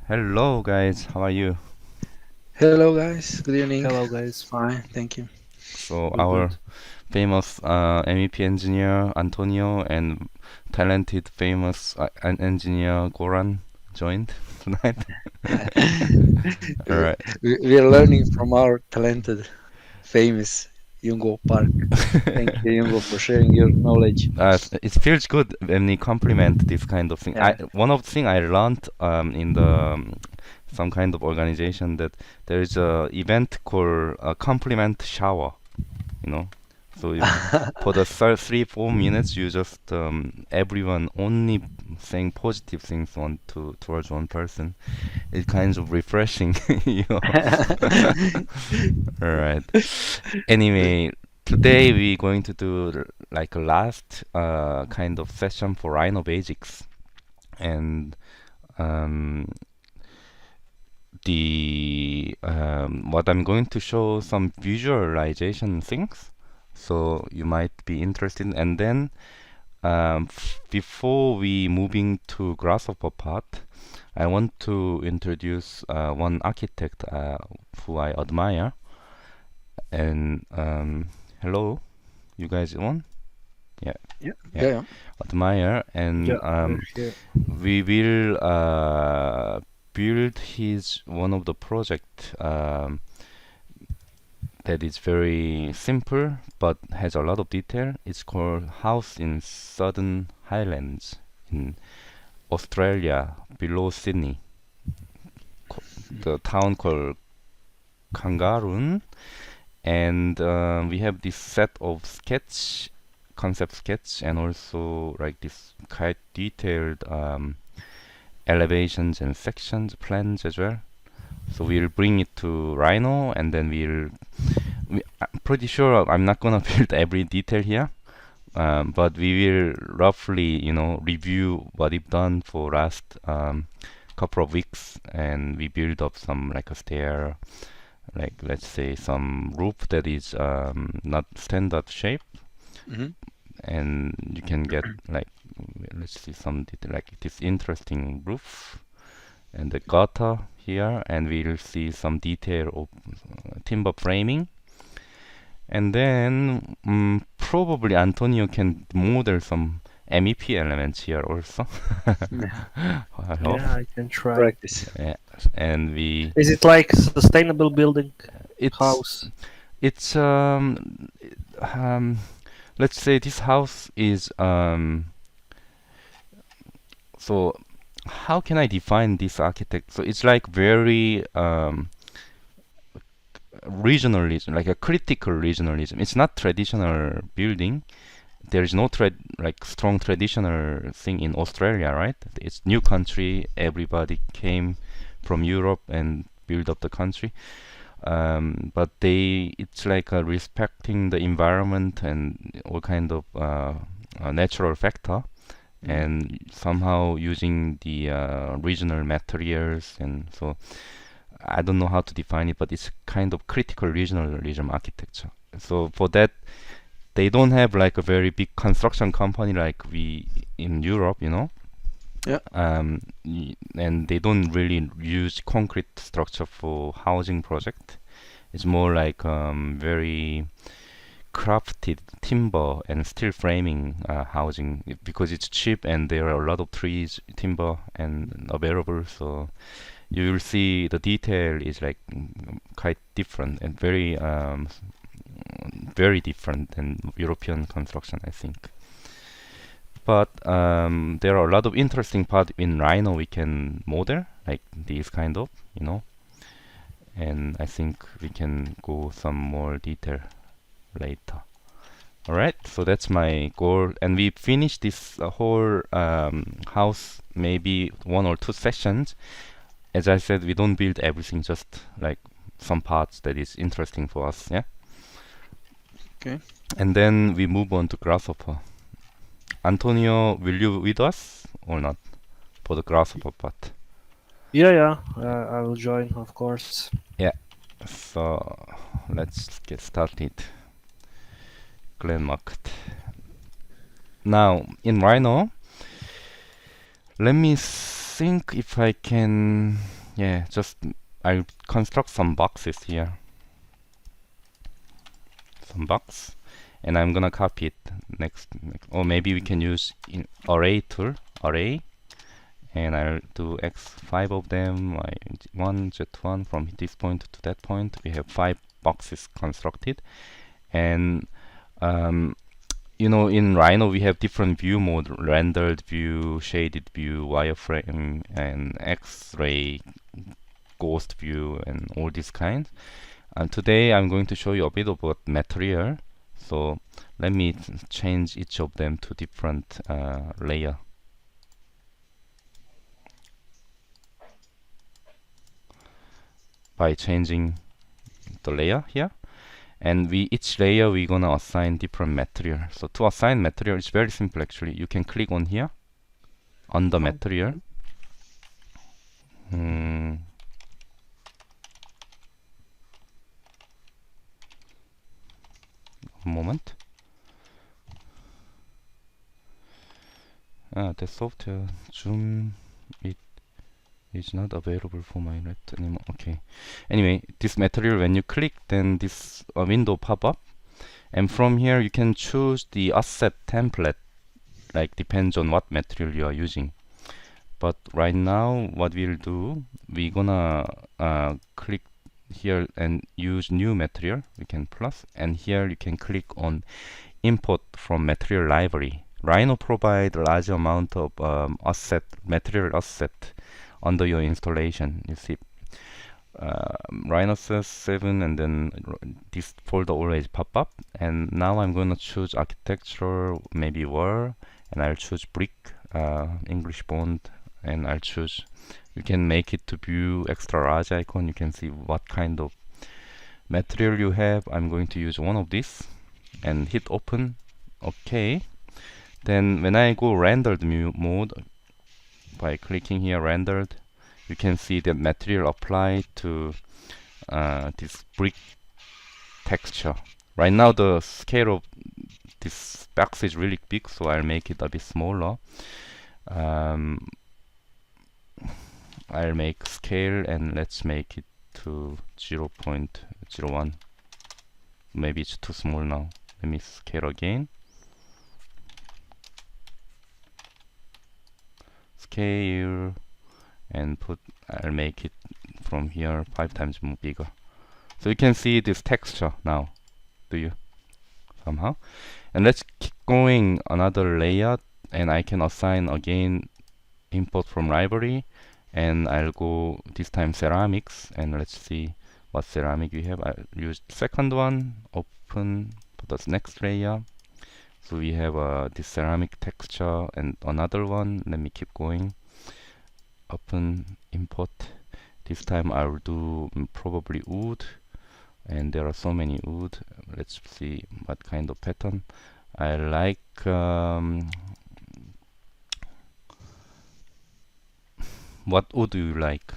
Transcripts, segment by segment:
Hello, guys. How are you? Hello guys, good evening. Hello guys. Fine, thank you. So Good, our good. famous MEP engineer Antonio and talented famous engineer Goran joined tonight. All We, right. we are learning from our talented, famous Jungo Park. Thank you, Jungo, for sharing your knowledge. It feels good when we compliment this kind of thing. Yeah. One of the thing I learned in the some kind of organization that there is a event called compliment shower. You know. So you, for the 3-4 minutes, you just everyone only saying positive things towards one person. It's kind of refreshing, you know. All right. Anyway, today we're going to do like a last kind of session for Rhino basics, and um, the what I'm going to show some visualization things, so you might be interested. And then before we moving to grasshopper part, I want to introduce one architect who I admire. And hello, you guys on? Yeah, Yeah, yeah, yeah. admire. And Yeah, we're here. we will build his one of the project that is very simple but has a lot of detail. It's called House in Southern Highlands in Australia, below Sydney. The town called Kangaroo, and we have this set of concept sketch, and also like this quite detailed elevations and sections plans as well. So we'll bring it to Rhino, and then I'm pretty sure I'm not gonna build every detail here, but we will roughly, review what we've done for last couple of weeks, and we build up some like a stair, like let's say some roof that is not standard shape, hmm and you can get like, let's see some detail like this interesting roof and the gutter here, and we'll see some detail of timber framing. And then probably Antonio can model some MEP elements here also. Yeah. I hope. Yeah, I can try. Practice. Yeah. And Is it like sustainable building it's house? it's um let's say this house is so how can I define this architect? So it's like very regionalism, like a critical regionalism. It's not traditional building. There is no like strong traditional thing in Australia, right? It's new country. Everybody came from Europe and build up the country. But it's like respecting the environment and all kind of natural factor, hmm and somehow using the regional materials. And so I don't know how to define it, but it's kind of critical regionalism architecture. So for that, they don't have like a very big construction company like we in Europe, Yeah. and they don't really use concrete structure for housing project. It's more like very crafted timber and steel framing housing, because it's cheap and there are a lot of trees, timber and available. So you will see the detail is like quite different and very different than European construction, I think. But there are a lot of interesting part in Rhino we can model, like these kind of, and I think we can go some more detail later. All right, so that's my goal, and we finish this whole house maybe 1 or 2 sessions. As I said, we don't build everything, just like some parts that is interesting for us, yeah. Okay. And then we move on to grasshopper. Antonio, will you with us or not for the grasshopper part? Yeah. I will join, of course. Yeah. So let's get started. Glen market. Now in Rhino, let me think if I can, yeah, just I'll construct some boxes here. Some box, and I'm gonna copy it next. Or maybe we can use array tool, array, and I'll do x5 of them, y1, z1 from this point to that point. We have 5 boxes constructed, and you know, in Rhino we have different view mode: rendered view, shaded view, wireframe, and X-ray, ghost view, and all these kinds. And today I'm going to show you a bit about material. So let me change each of them to different layer. By changing the layer here. And each layer we're gonna assign different material. So to assign material, it's very simple actually. You can click on here, on the material. A moment. The software Zoom, it is not available for my laptop anymore. Okay. Anyway, this material, when you click, then this window pop up, and from here you can choose the offset template. Like depends on what material you are using. But right now, what we'll do, we're gonna click here and use new material. We can plus, and here you can click on import from material library. Rhino provide a large amount of material asset under your installation. You see, Rhino7, and then this folder always pop up. And now I'm gonna choose architecture, maybe wall, and I'll choose brick, English bond, and I'll choose. You can make it to view extra large icon. You can see what kind of material you have. I'm going to use one of these and hit open. Okay. Then when I go rendered mode, by clicking here rendered, you can see the material applied to this brick texture. Right now the scale of this box is really big, so I'll make it a bit smaller. I'll make scale, and let's make it to 0.01. Maybe it's too small now. Let me scale again. Scale, and I'll make it from here 5 times more bigger. So you can see this texture now, do you? Somehow. And let's keep going another layer, and I can assign again import from library, and I'll go this time ceramics, and let's see what ceramic we have. I'll use second one, open for the next layer. So we have this ceramic texture and another one. Let me keep going. Open, import. This time I will do probably wood, and there are so many wood. Let's see what kind of pattern. I like what wood do you like?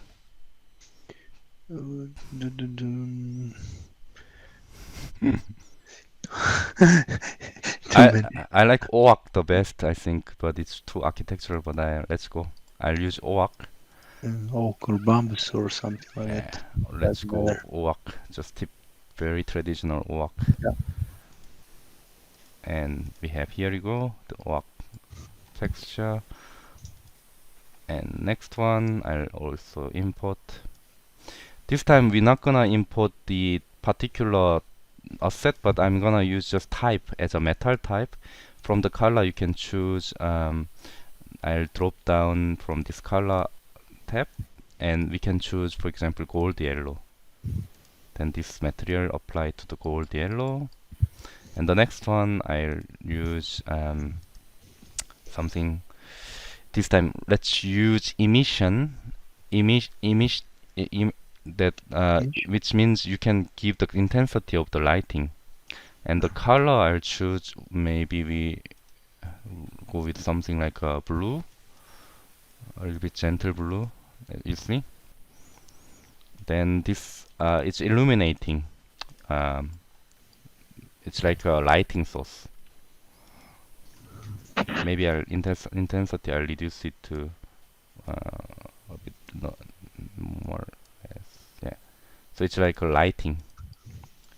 I like oak the best, I think, but it's too architectural. But let's go. I'll use oak. Oak or bambus or something like that. Let's go oak. Just very traditional oak. Yeah. And we have, here you go, the oak texture. And next one, I'll also import. This time we're not gonna import the particular asset, but I'm gonna use just type as a metal type. From the color you can choose, I'll drop down from this color tab, and we can choose, for example, gold yellow. Then this material apply to the gold yellow. And the next one I'll use something. This time let's use emission which means you can give the intensity of the lighting. And the color I'll choose, maybe we go with something like a blue, a little bit gentle blue, you see. Then this it's illuminating. It's like a lighting source. Maybe intensity I'll reduce it to a bit more. Yes, yeah. So it's like a lighting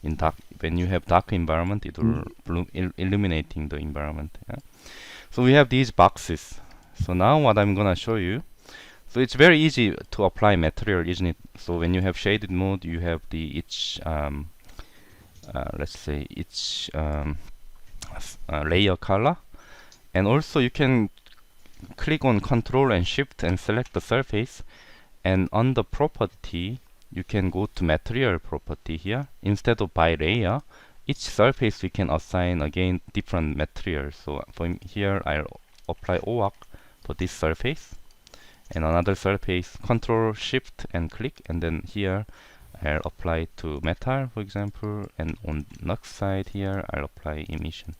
in dark. When you have dark environment, it will illuminating the environment. Yeah? So we have these boxes. So now what I'm gonna show you. So it's very easy to apply material, isn't it? So when you have shaded mode, you have the each let's say each layer color, and also you can click on Control and Shift and select the surface, and on the property you can go to material property here. Instead of by layer, each surface we can assign again different material. So for here I'll apply OAK for this surface, and another surface Control Shift and click, and then here I'll apply to metal, for example, and on next side here I'll apply emission.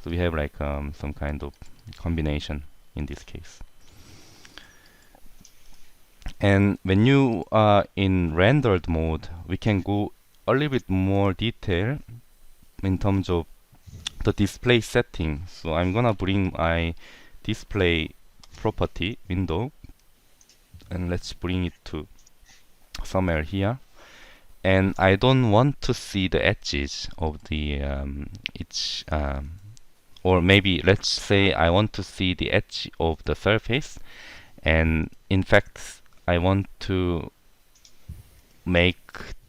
So we have like some kind of combination in this case. And when you are in rendered mode, we can go a little bit more detail in terms of the display setting. So I'm gonna bring my display property window, and let's bring it to somewhere here. And I don't want to see the edges of the each or maybe let's say I want to see the edge of the surface, and in fact I want to make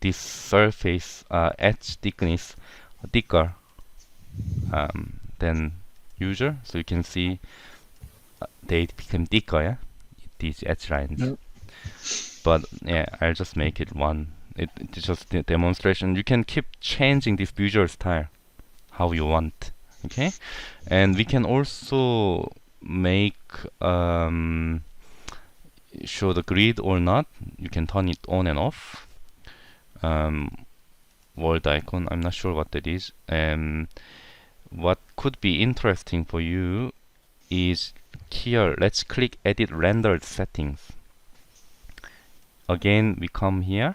this surface edge thickness thicker than usual, so you can see they become thicker, yeah, these edge lines. Yeah. But yeah, I'll just make it one. It's just a demonstration. You can keep changing this visual style how you want. Okay, and we can also make show the grid or not. You can turn it on and off. World icon, I'm not sure what that is. What could be interesting for you is here, let's click edit rendered settings. Again we come here,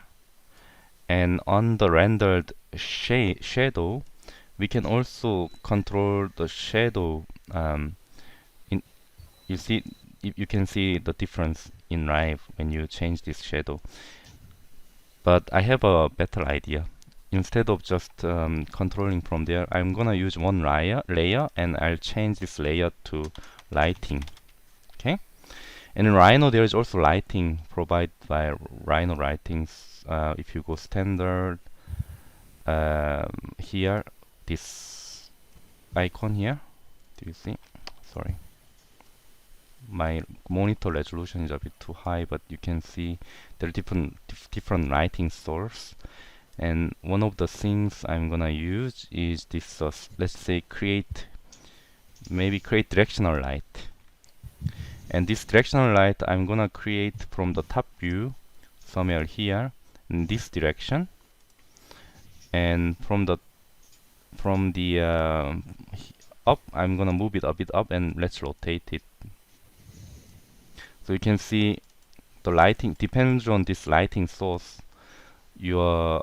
and on the rendered shadow we can also control the shadow. You see, you can see the difference in live when you change this shadow. But I have a better idea. Instead of just controlling from there, I'm gonna use one layer, and I'll change this layer to lighting. Okay. And in Rhino there is also lighting provided by Rhino Lightings. If you go standard, here, this icon here, do you see? Sorry, my monitor resolution is a bit too high, but you can see there are different lighting source. And one of the things I'm gonna use is this, let's say create directional light. And this directional light I'm gonna create from the top view somewhere here in this direction, and from the up I'm gonna move it a bit up, and let's rotate it. So you can see the lighting depends on this lighting source. Your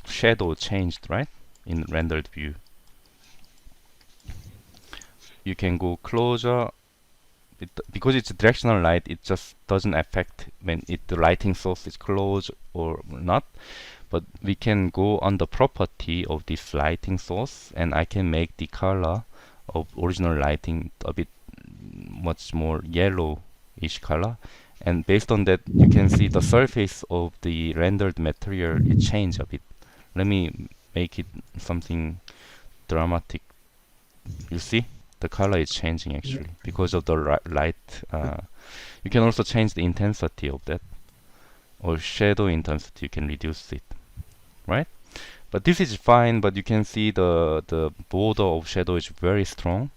shadow changed, right, in rendered view. You can go closer. Because it's a directional light, it just doesn't affect when the lighting source is close or not. But we can go on the property of this lighting source, and I can make the color of original lighting a bit much more yellowish color. And based on that, you can see the surface of the rendered material, it changed a bit. Let me make it something dramatic. You see? The color is changing actually because of the light. You can also change the intensity of that, or shadow intensity. You can reduce it, right? But this is fine. But you can see the border of shadow is very strong.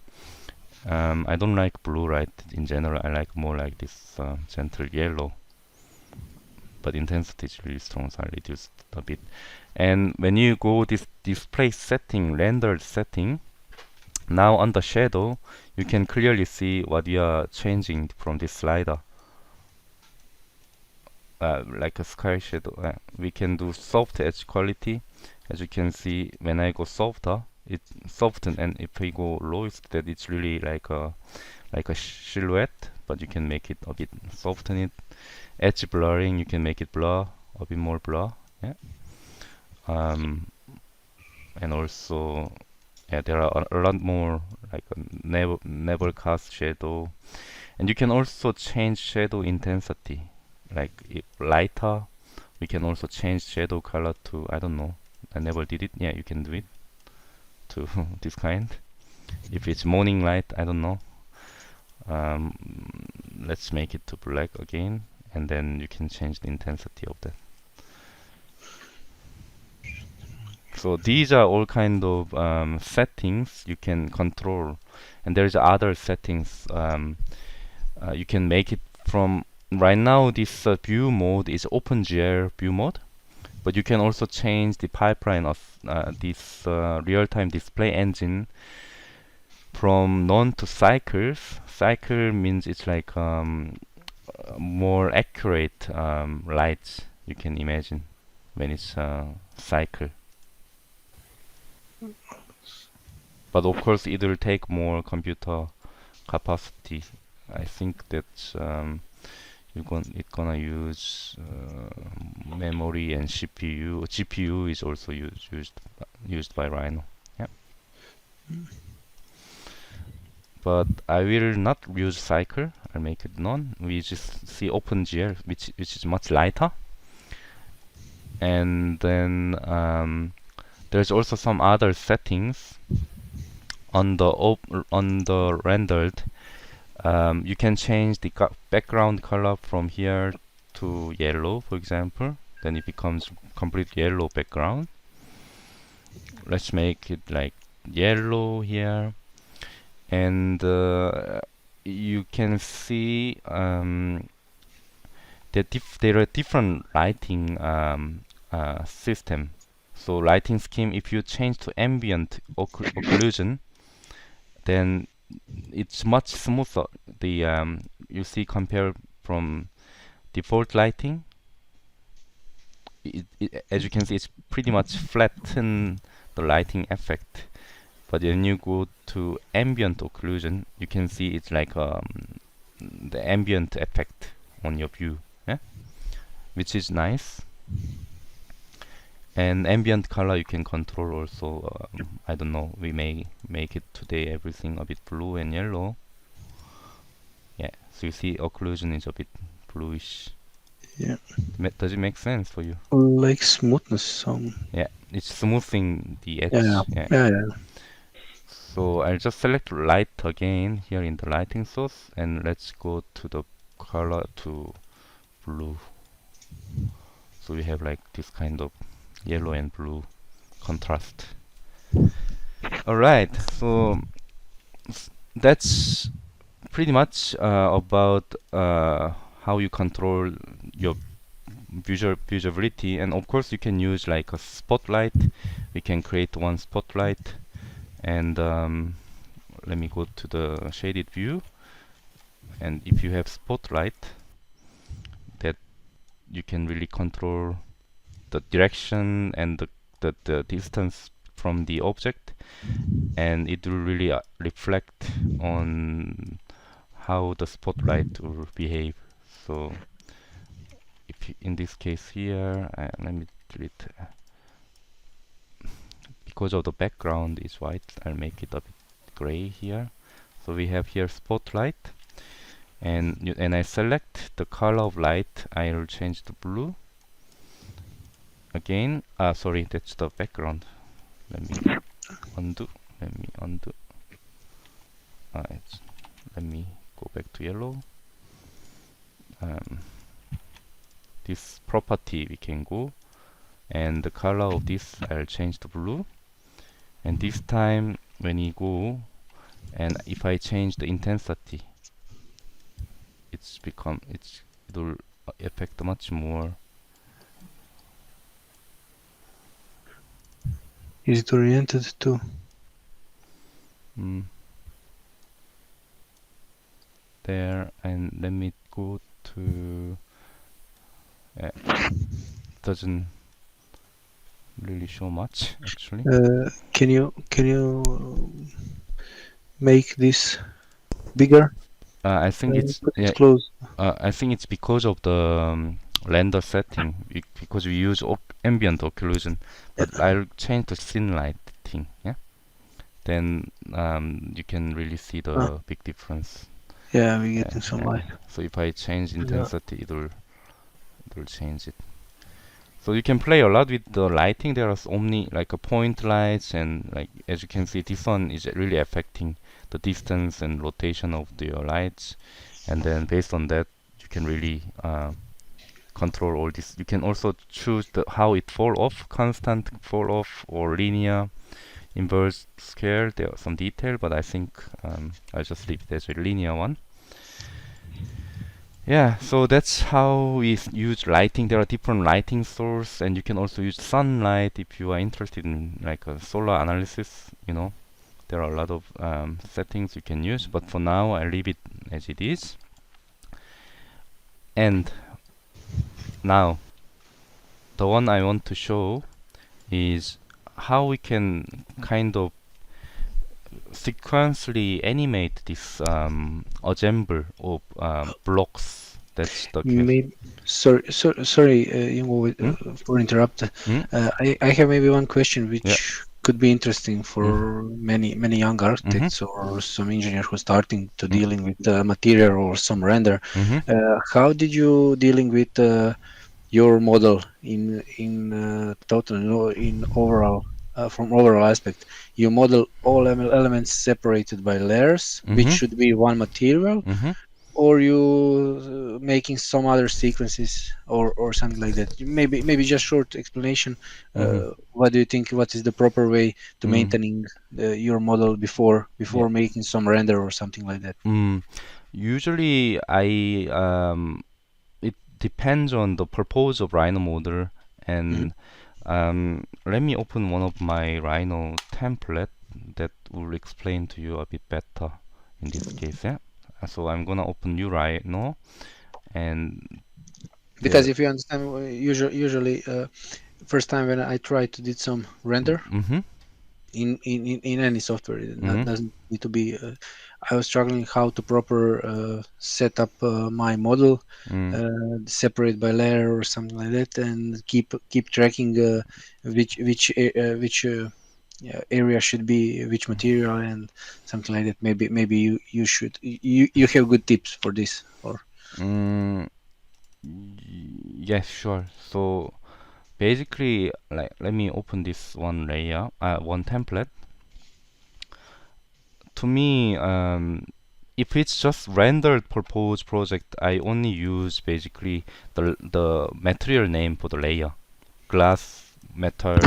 I don't like blue light in general. I like more like this gentle yellow. But intensity is really strong, so I reduced a bit. And when you go this display setting, rendered setting. Now on the shadow, you can clearly see what we are changing from this slider. Like a sky shadow, we can do soft edge quality. As you can see, when I go softer, it soften, and if we go lowest, that it's really like like a silhouette, but you can make it a bit soften it. Edge blurring, you can make it blur, a bit more blur. Yeah. And also, yeah, there are a lot more like a never cast shadow, and you can also change shadow intensity. Like if lighter, we can also change shadow color to, I don't know, I never did it. Yeah, you can do it to this kind. If it's morning light, I don't know. Um, let's make it to black again, and then you can change the intensity of that. So these are all kind of settings you can control, and there's other settings you can make it from. Right now, this view mode is OpenGL view mode, but you can also change the pipeline of this real-time display engine from none to cycles. Cycle means it's like more accurate lights you can imagine when it's cycle. But of course, it will take more computer capacity. I think that it's gonna use memory and CPU. GPU is also used by Rhino. Yeah. But I will not use cycle. I'll make it none. We just see OpenGL, which is much lighter. And then there's also some other settings on the rendered. You can change the background color from here to yellow, for example. Then it becomes complete yellow background. Let's make it like yellow here, and you can see there are different lighting system. So lighting scheme, if you change to ambient occlusion, then it's much smoother. The you see compare from default lighting. As you can see, it's pretty much flatten the lighting effect. But when you go to ambient occlusion, you can see it's like the ambient effect on your view, yeah? Which is nice. And ambient color you can control also. I don't know, we may make it today everything a bit blue and yellow. Yeah, so you see occlusion is a bit bluish. Yeah. Does it make sense for you? Like smoothness. Yeah, it's smoothing the edge. Yeah. So I'll just select light again here in the lighting source, and let's go to the color to blue. So we have like this kind of yellow and blue contrast. Alright, so that's pretty much about how you control your visibility. And of course you can use like a spotlight. We can create one spotlight, and let me go to the shaded view. And if you have spotlight, that you can really control the direction and the distance from the object, and it will really reflect on how the spotlight will behave. So if in this case here, let me delete, because of the background is white, I'll make it a bit gray here. So we have here spotlight, and I select the color of light. I will change to blue again. Sorry, that's the background. Let me undo. Let me go back to yellow. This property we can go, and the color of this I'll change to blue. And this time when you go, and if I change the intensity, it will affect much more. Is it oriented to? There, and let me go to. Doesn't really show much actually. Can you make this bigger? I think it's Put yeah. it close. I think it's because of the render setting, because we use ambient occlusion. But I'll change the scene lighting. Yeah, then you can really see Ah, the big difference. yeah, we're Yeah, getting some yeah, light. yeah. So if I change Yeah. intensity, it'll change it. So you can play a lot with the lighting. There are like a point lights, and like as you can see, this one is really affecting the distance and rotation of your lights. And then based on that, you can really control all this. You can also choose how it fall off, constant fall off or linear, inverse scale. There are some detail, but I think I'll just leave it as a linear one. Yeah, so that's how we use lighting. There are different lighting source, and you can also use sunlight if you are interested in like a solar analysis. There are a lot of settings you can use, but for now I leave it as it is. And now the one I want to show is how we can kind of sequentially animate this assemble of blocks. That's the case. Maybe, sorry, Hmm? for interrupt. Hmm? I have maybe one question Yeah. which could be interesting Mm. for many young Mhm. architects or some engineer who's starting to Mm. dealing with material or some render. Mhm. How did you dealing with your model in total, in overall, from overall aspect? You model all elements separated by layers, which Mhm. should be one material, Mhm. or you making some other sequences or something like that? Maybe just short explanation. Mhm. What do you think, what is the proper way to Mm. maintaining your model Yeah. before making some render or something like that? Mm. Usually, it depends on the purpose of Rhino model, Mhm. and let me open one of my Rhino template that will explain to you a bit better in this case. Yeah. So I'm gonna open new Rhino, and Because there. if you understand, usually first time when I tried to did some render Mhm. in any software, it Mhm. doesn't need to be. I was struggling how to proper set up my model, Mm. separate by layer or something like that, and keep tracking which yeah, area should be which material and something like that. Maybe you should you have good tips for this or. Mm. Yes, sure. So basically, like, let me open this one layer, one template. To me, if it's just rendered proposed project, I only use basically the material name for the layer, glass, metal,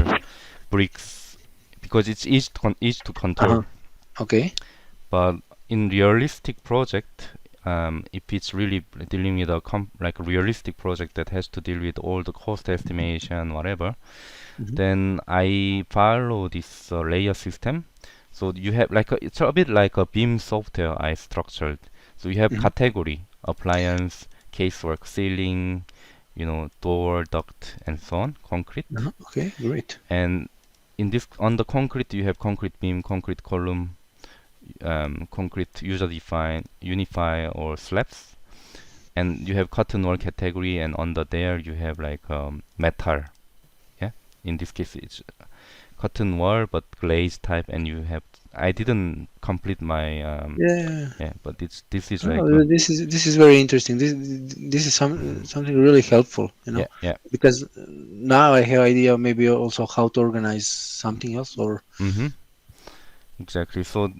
bricks, because it's easy to control. Uh-huh. Okay. But in realistic project, if it's really dealing with a like a realistic project that has to deal with all the cost estimation, whatever, Mhm. then I follow this layer system. So you have like it's a bit like a BIM software I structured. So you have Mhm. category, appliance, casework, ceiling, door, duct, and so on, concrete. Uh-huh. Okay, great. And in this on the concrete you have concrete beam, concrete column, concrete user defined, unify or slabs. And you have cotton wall category, and under there you have like metal. Yeah, in this case it's cotton wall but glaze type, and you have I didn't complete my Yeah. yeah, but this is like Oh, this is very interesting. This is something really helpful, yeah, yeah. because now I have idea maybe also how to organize something else or. Mm-hmm. Exactly. So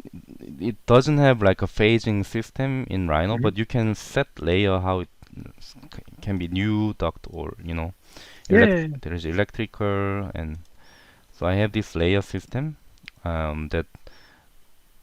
it doesn't have like a phasing system in Rhino, Mhm. but you can set layer how it can be new duct, or Yeah. there is electrical. And so I have this layer system that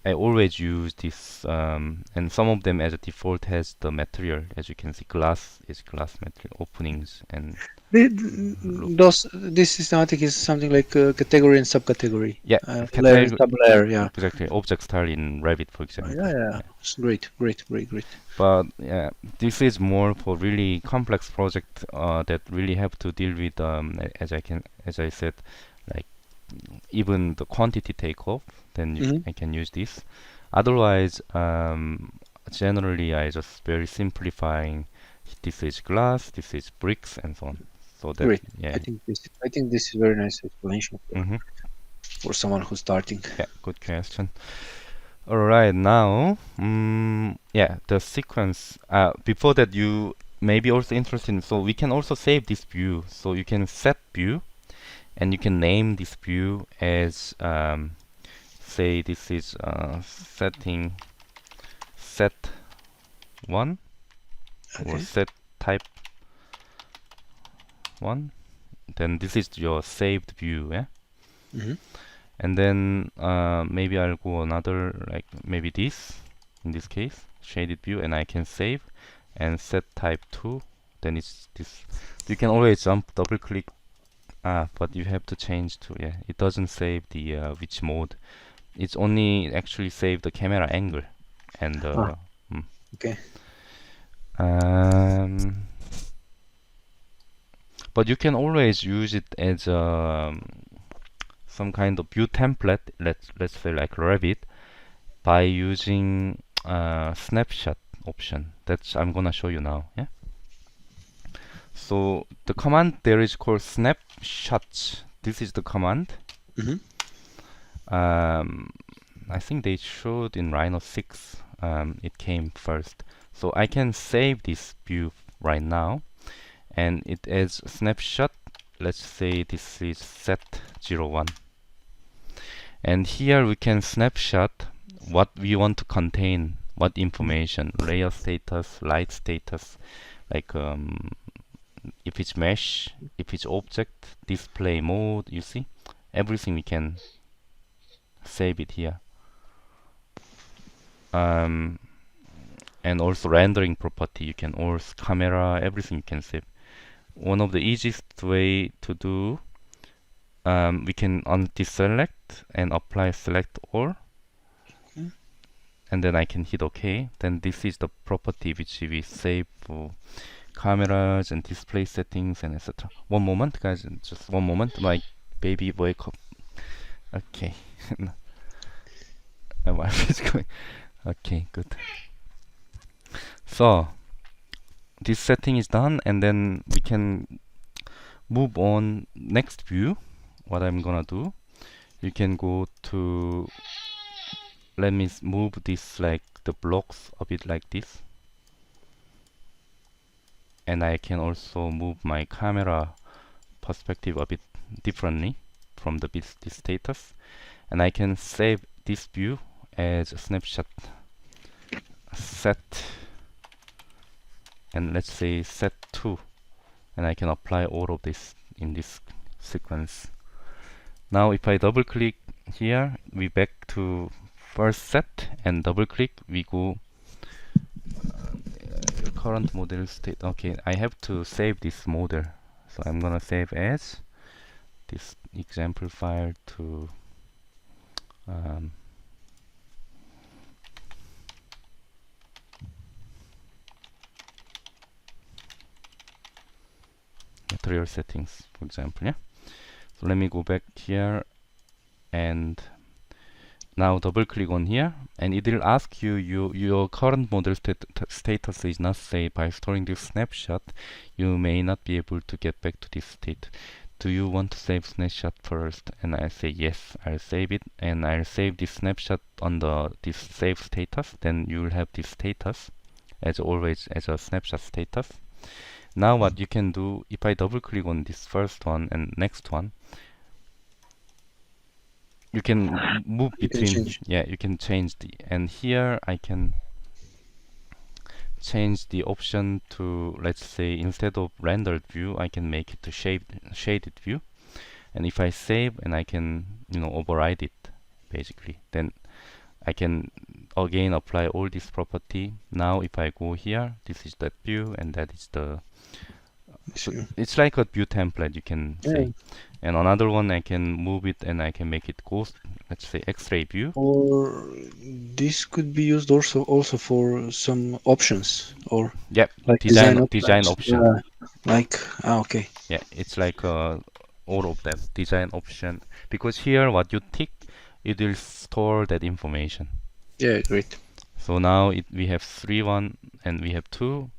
I always use this, and some of them as a default has the material. As you can see, glass is glass material openings and loop. This systematic is something like category and subcategory, Yeah, layer and category sub-layer. Yeah. exactly. Object style in Revit, for Yeah, example. yeah. Yeah. It's great, great, great, great. But yeah, this is more for really complex project that really have to deal with as I said, like even the quantity takeoff. Then Hmm. I can use this. Otherwise, generally I just very simplifying. This is glass, this is bricks, and so on. So that Great. yeah. I think this is very nice explanation for someone who's starting. Yeah, good question. All right, now, yeah, the sequence. Before that, you may be also interested in. So we can also save this view. So you can set view, and you can name this view as, say, this is setting set one or Okay. set type one. Then this is your saved view, yeah. Mm-hmm. And then maybe I'll go another, like maybe this, in this case, shaded view, and I can save and set type 2. Then it's this. You can always jump, double click, but you have to change to, yeah, it doesn't save the which mode. It's only actually save the camera angle. And Okay. but you can always use it as some kind of view template, let's say like Revit, by using snapshot option. That's I'm gonna show you now. Yeah. So the command there is called snapshot. This is the command. Mm-hmm. I think they showed in Rhino 6. It came first. So I can save this view right now, and it is snapshot. Let's say this is set 01. And here we can snapshot what we want to contain, what information, layer status, light status, like if it's mesh, if it's object, display mode, you see? Everything we can save it here. And also rendering property, you can also camera, everything you can save. One of the easiest way to do, we can deselect and apply select all, and then I can hit OK. Then this is the property which we save for cameras and display settings and etc. One moment, guys, just one moment. My baby wake up. Okay. My wife is going. Okay, good. So this setting is done, and then we can move on next view. What I'm gonna do, you can go to, let me move this like the blocks a bit like this, and I can also move my camera perspective a bit differently from the this status, and I can save this view as a snapshot set, and let's say set 2, and I can apply all of this in this sequence. Now if I double click here, we back to first set, and double click, we go current model state. Okay, I have to save this model, so I'm gonna save as this example file to material settings, for example. Yeah. So let me go back here, and now double click on here, and it will ask you, your current model status is not saved. By storing this snapshot, you may not be able to get back to this state. Do you want to save snapshot first? And I say yes, I'll save it, and I'll save this snapshot on this save status. Then you will have this status as always as a snapshot status. Now what you can do, if I double click on this first one and next one, you can move between, yeah, you can change and here I can change the option to, let's say, instead of rendered view, I can make it to shaded view. And if I save, and I can, override it, basically, then I can again apply all this property. Now if I go here, this is that view, and that is the, so it's like a view template, you can say. And another one, I can move it and I can make it ghost, let's say X-ray view. Or this could be used also for some options, or yep, like design option. Okay. Yeah, it's like all of them, design option, because here what you tick, it will store that information. Yeah, great. So now we have 3, 1, and we have 2,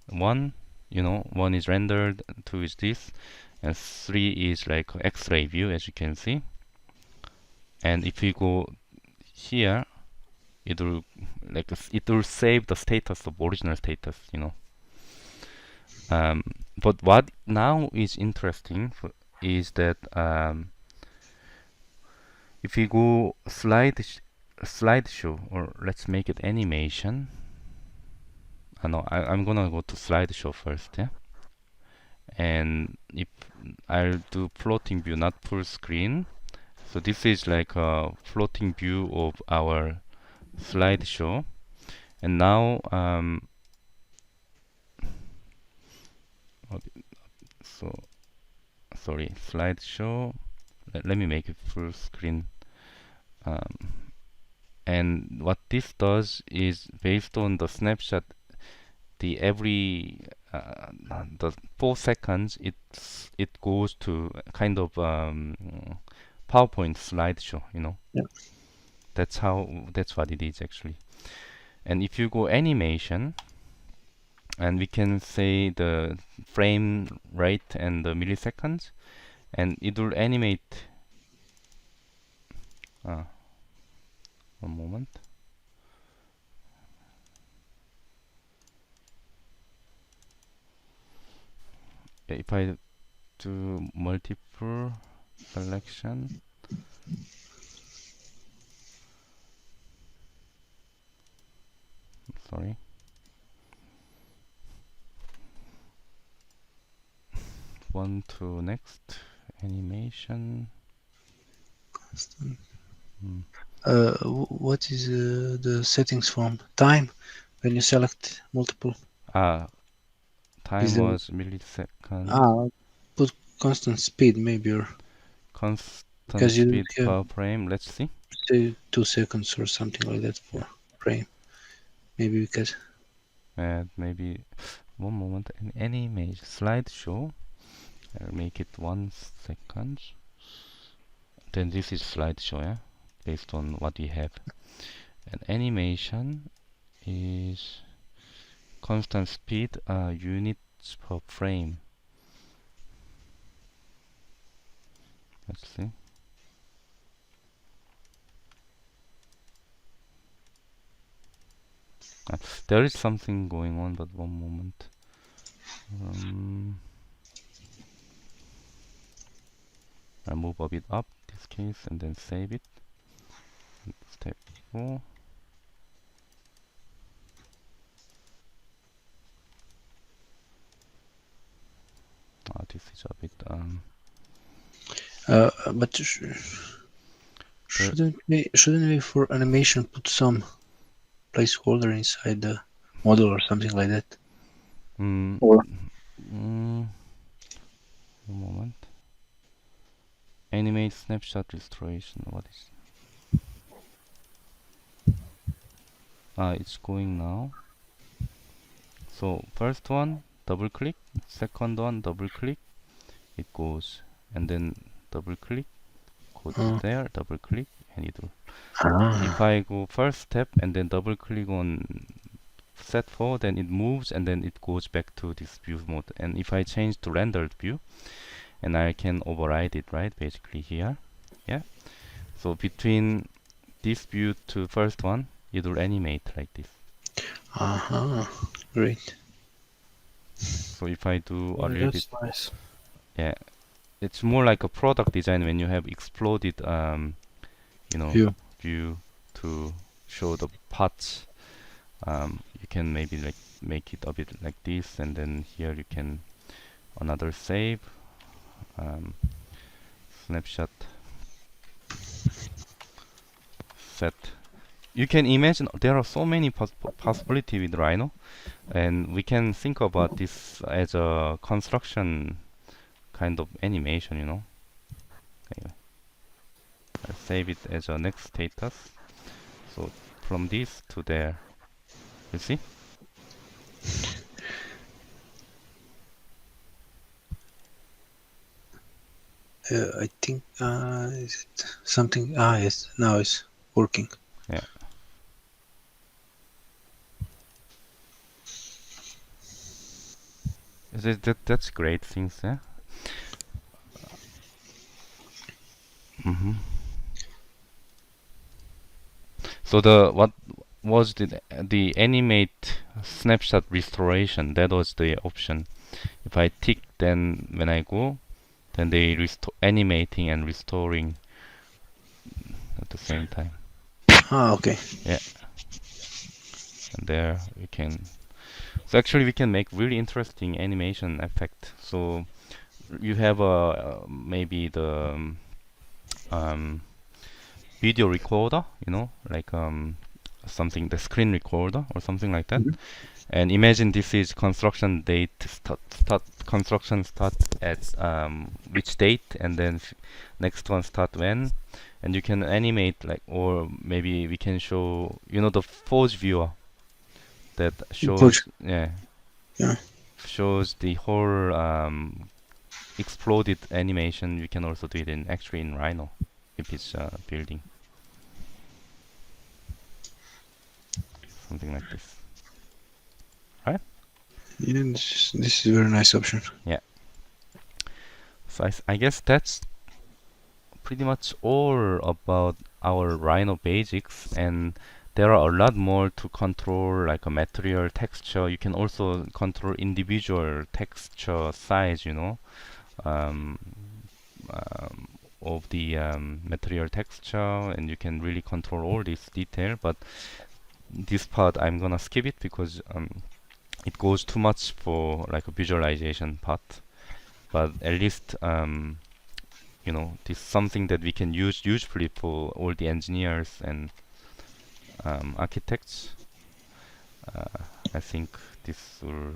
1. 1 is rendered, 2 is this, and 3 is like X-ray view, as you can see. And if we go here, it will save the status of original status. But what now is interesting is that if we go slideshow, or let's make it animation. No, I'm gonna go to slideshow first, yeah. And if I'll do floating view, not full screen. So this is like a floating view of our slideshow. And now, so sorry, slideshow. Let me make it full screen. And what this does is, based on the snapshot, the 4 seconds, it goes to kind of PowerPoint slideshow. Yeah. That's what it is actually. And if you go animation, and we can say the frame rate and the milliseconds, and it will animate. One moment. If I do multiple selection, sorry. One to next animation. What is the settings from time when you select multiple? Time Is was milliseconds. Put constant speed maybe, or Constant because you speed have per frame. Let's see. say 2 seconds or something like that for frame. Maybe because Maybe one moment. An animation slideshow. I'll make it 1 second. Then this is slideshow, yeah, based on what we have. And animation is constant speed, units per frame. Let's see. There is something going on, but one moment. I'll move a bit up this case and then save it. Step 4. This is a bit but shouldn't we for animation put some placeholder inside the model or something like that? Or one moment. Animate snapshot restoration. What is? It's going now. So first one, double click. Second one, double click. It goes, and then double click. Goes there. Double click, and it will. If I go first step and then double click on set 4, then it moves and then it goes back to this view mode. And if I change to rendered view, and I can override it, right, basically here, yeah. So between this view to first one, it will animate like this. Great. So if I do a little bit, That's nice. yeah, it's more like a product design when you have exploded, view to show the parts. You can maybe like make it a bit like this, and then here you can another save, snapshot set. You can imagine there are so many possibilities with Rhino, and we can think about this as a construction kind of animation, Anyway, I'll save it as a next status. So from this to there, you see? I think is it something? Yes, now it's working. Yeah. That's great things, yeah. hmm So the what was the animate snapshot restoration? That was the option. If I tick, then when I go, then they animating and restoring at the same time. Ah, okay. Yeah, and there we can. So actually, we can make really interesting animation effect. So you have maybe the um, video recorder, like something the screen recorder or something like that. Mhm. And imagine this is construction date construction start at which date, and then next one start when, and you can animate like, or maybe we can show the forge viewer that Good. shows, yeah, Yeah. shows the whole exploded animation. We can also do it in actually in Rhino if it's building something like this, right? Yeah, this is a very nice option. Yeah. So I guess that's pretty much all about our Rhino basics, and there are a lot more to control, like a material texture. You can also control individual texture size, um, um, of the material texture, and you can really control all this detail. But this part I'm gonna skip it because it goes too much for like a visualization part. But at least this is something that we can use usefully for all the engineers and architects. Uh, I think this will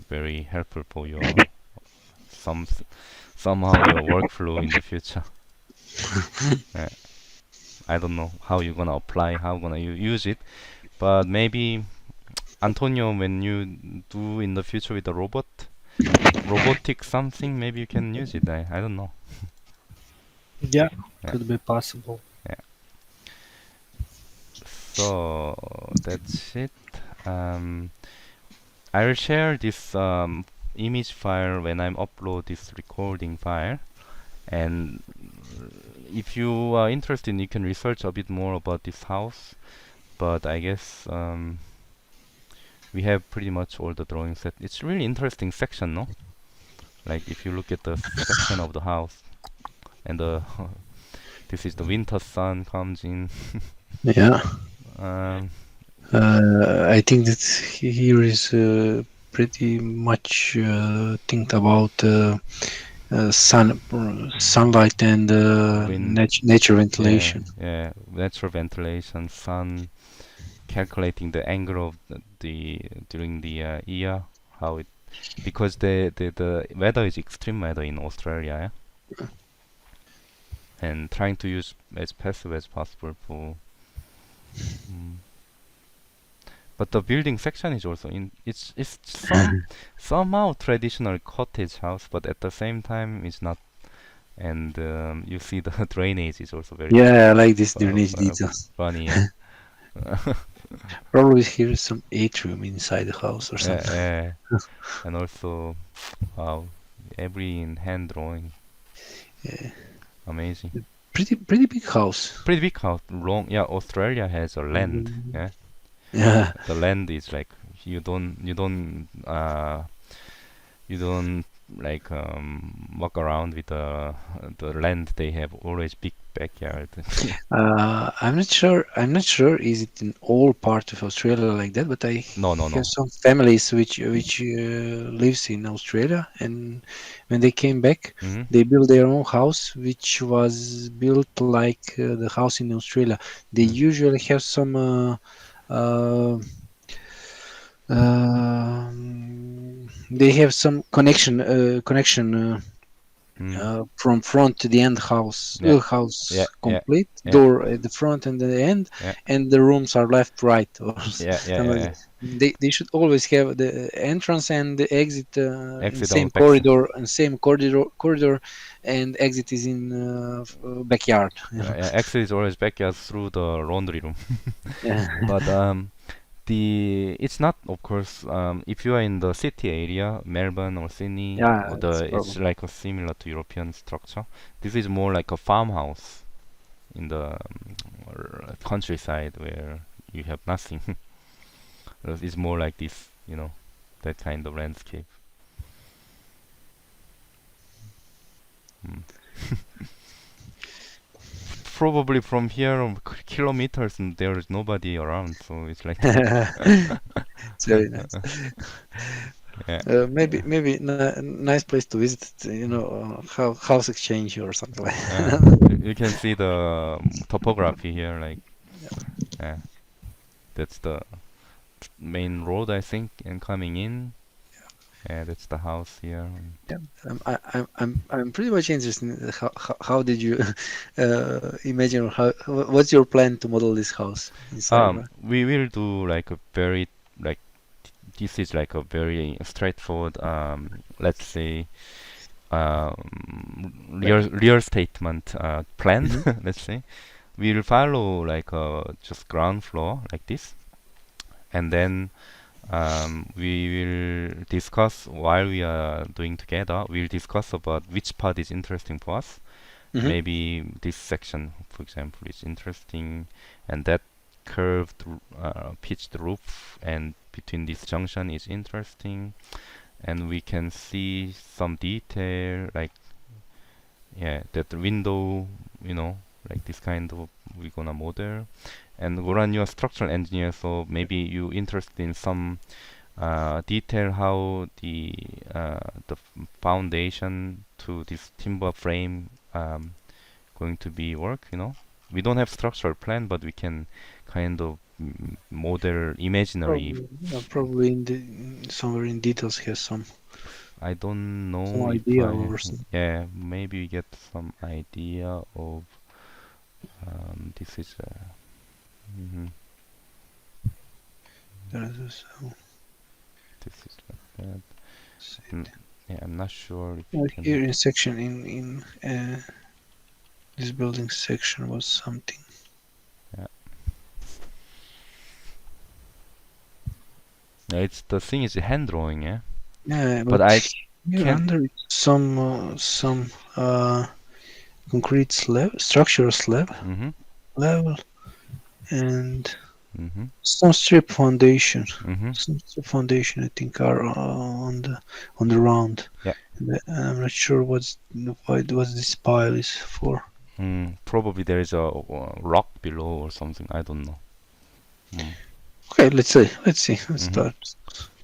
very helpful for your some somehow your workflow in the future. Uh, I don't know how you're gonna apply, how gonna use it, but maybe Antonio, when you do in the future with the robotic something, maybe you can use it. I don't know. Yeah, Yeah, could be possible. yeah. So that's it. Um, I'll share this image file when I'm upload this recording file. And if you are interested, you can research a bit more about this house. But I guess we have pretty much all the drawing set. It's really interesting section, no? Like if you look at the section of the house, and the this is the winter sun comes in. Yeah. um, I think that here is pretty much think about sunlight and wind, nature yeah, ventilation. yeah, natural ventilation, sun, calculating the angle of the during the year, how it because the weather is extreme weather in Australia, yeah? And trying to use as passive as possible for. Mm. But the building section is also in. It's somehow traditional cottage house, but at the same time it's not. And you see the drainage is also very Yeah, I like this uh, drainage uh, details. funny, yeah. Probably here is some atrium inside the house or Yeah, something. yeah. And also, wow, every in hand drawing, Yeah. amazing. Pretty big house. Pretty big house, long. Yeah, Australia has a land. Mhm. Yeah, Yeah. the land is like you don't like walk around with the land. They have always big backyard. I'm not sure. I'm not sure. Is it in all part of Australia like that? But I No, no, have no. some families which lives in Australia, and when they came back, hmm they built their own house, which was built like the house in Australia. They mm usually have some. Uh, they have some connection mm. from front to the end house, Yeah, yeah, house yeah, complete yeah, door at the front and the end, yeah, and the rooms are left right or yeah, yeah, something yeah, like yeah. that. They should always have the entrance and the exit in Exit on same the backside. corridor and same corridor, and exit is in backyard. Yeah, exit is always backyard through the laundry room. Yeah. But It's not, of course, if you are in the city area, Melbourne or Sydney, Yeah, it's it's problem. like a similar to European structure. This is more like a farmhouse in the countryside where you have nothing. It's more like this, that kind of landscape. Mm. Probably from here kilometers, and there is nobody around, so it's like It's very nice. yeah. Maybe nice place to visit. House exchange or something like Uh, that. you can see the topography here, like yeah, that's the main road I think, and coming in, yeah, that's the house here. Yeah, I'm pretty much interested in how did you imagine, or what's your plan to model this house inside, right? We will do like a very like this is like a very straightforward let's say real statement plan. Hmm. Let's say we'll follow like just ground floor like this, and then we will discuss while we are doing together. We'll discuss about which part is interesting for us. Hmm. Maybe this section, for example, is interesting, and that curved, pitched roof and between this junction is interesting, and we can see some detail like yeah, that the window, like this kind of we're gonna model. And Goran, you're a structural engineer, so maybe you interested in some detail how the foundation to this timber frame going to be work. We don't have structural plan, but we can kind of model imaginary. Probably somewhere in details has I don't some know if idea I or some. yeah, maybe we get some idea of this is mhm, There is this is like that. Mm, yeah, I'm not sure if you can. here in section in this building section was something. Yeah. Yeah, it's the thing is hand drawing, yeah. Yeah, But but I here can. under it's some concrete slab, structural slab Mhm. level, and Mhm. some strip foundation. Mhm. Some strip foundation, I think, are on the round. Yeah. And I'm not sure what this pile is for. Probably there is a rock below or something. I don't know. Mm. Okay, let's see. Let's Mhm. start.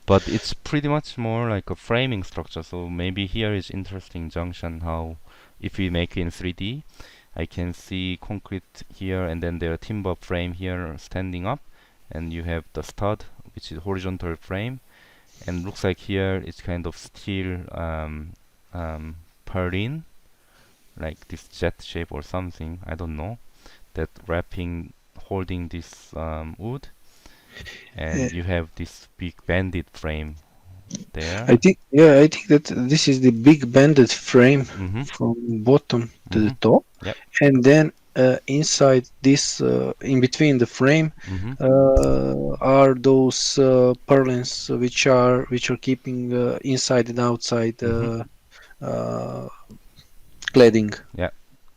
But it's pretty much more like a framing structure. So maybe here is interesting junction. How if we make it in 3D, I can see concrete here, and then there timber frame here standing up, and you have the stud, which is horizontal frame, and looks like here it's kind of steel purlin, like this jet shape or something. I don't know. That wrapping, holding this wood, Uh, and you have this big banded frame I there. think, yeah, I think that this is the big banded frame Mhm. from bottom to the Mhm. top, Yep. and then inside this, in between the frame, Mhm. are those purlins which are keeping inside and outside Mhm. uh, cladding. Yeah.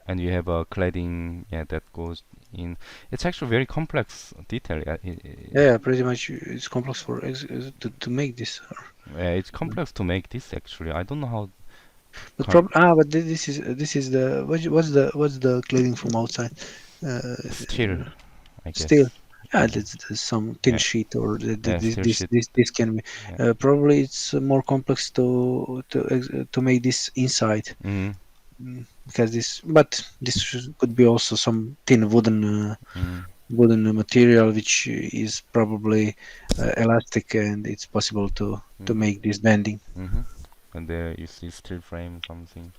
And you have a cladding, yeah, that goes in. It's actually very complex detail. Yeah, pretty much it's complex for to make this. It's complex to make this actually. I don't know how. But Com- this is the what's the cladding from outside? Uh, Steel, I Still, guess. yeah, Yeah. that's some thin Yeah. sheet, or Yeah. this Steel this sheet. this this can be. Yeah. Probably it's more complex to make this inside, Mhm. because could be also some thin Mhm. wooden material which is probably elastic, and it's possible to Mhm. make this bending. Mhm. And there you see steel frame something.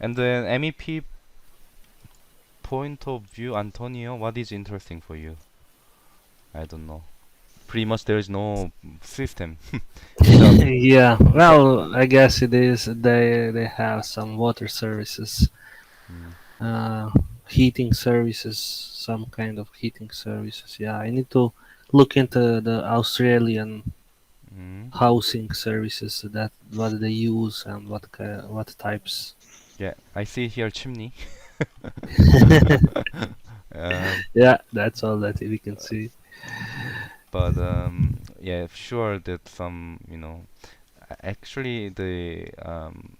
And then MEP point of view, Antonio, what is interesting for you? I don't know. Pretty much there is no system without. Yeah, well, I guess it is. They have some water services, Mm. uh, heating services, some kind of heating services. Yeah, I need to look into the Australian Mm. housing services, that what they use and what types. Yeah, I see here chimney. um, Yeah, that's all that we can see. but yeah, sure that some, actually the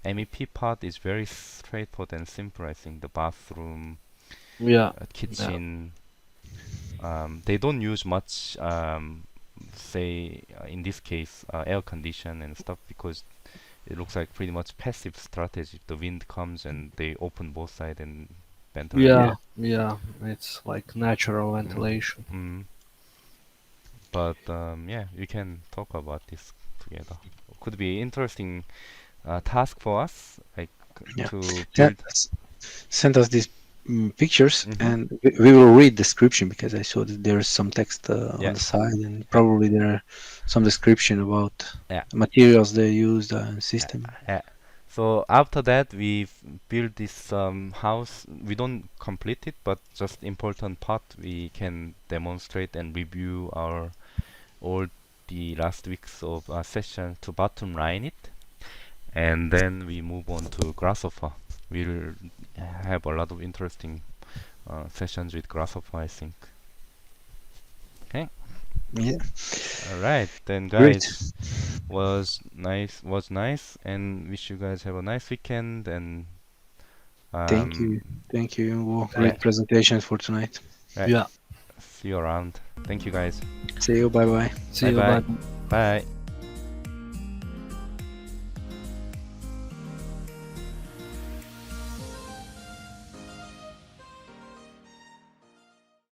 MEP part is very straightforward and simple. I think the bathroom, Yeah, yeah, kitchen, they don't use much, say in this case, air condition and stuff because it looks like pretty much passive strategy. The wind comes and they open both sides and ventilate. yeah, yeah. It's like natural Mm, ventilation. mm. But yeah, we can talk about this together. Could be interesting task for us, like Yeah. to Send build. us, send us these pictures, Mm-hmm. and we will read description because I saw that there's some text on Yeah, the side, and yeah, probably there are some description about yeah, the materials they used and yeah, system. yeah. So after that, we build this house. We don't complete it, but just important part we can demonstrate and review our all the last weeks of session to bottom line it, and then we move on to Grasshopper. We'll have a lot of interesting sessions with Grasshopper, I think. Okay. Yeah, All right, then, great. guys. Was nice, and wish you guys have a nice weekend. And Thank um, you. Thank you. Well, yeah, great presentation for tonight. right. Yeah. See you around. Thank you, guys. See you. Bye bye. See Bye you. bye. Bye. Bye.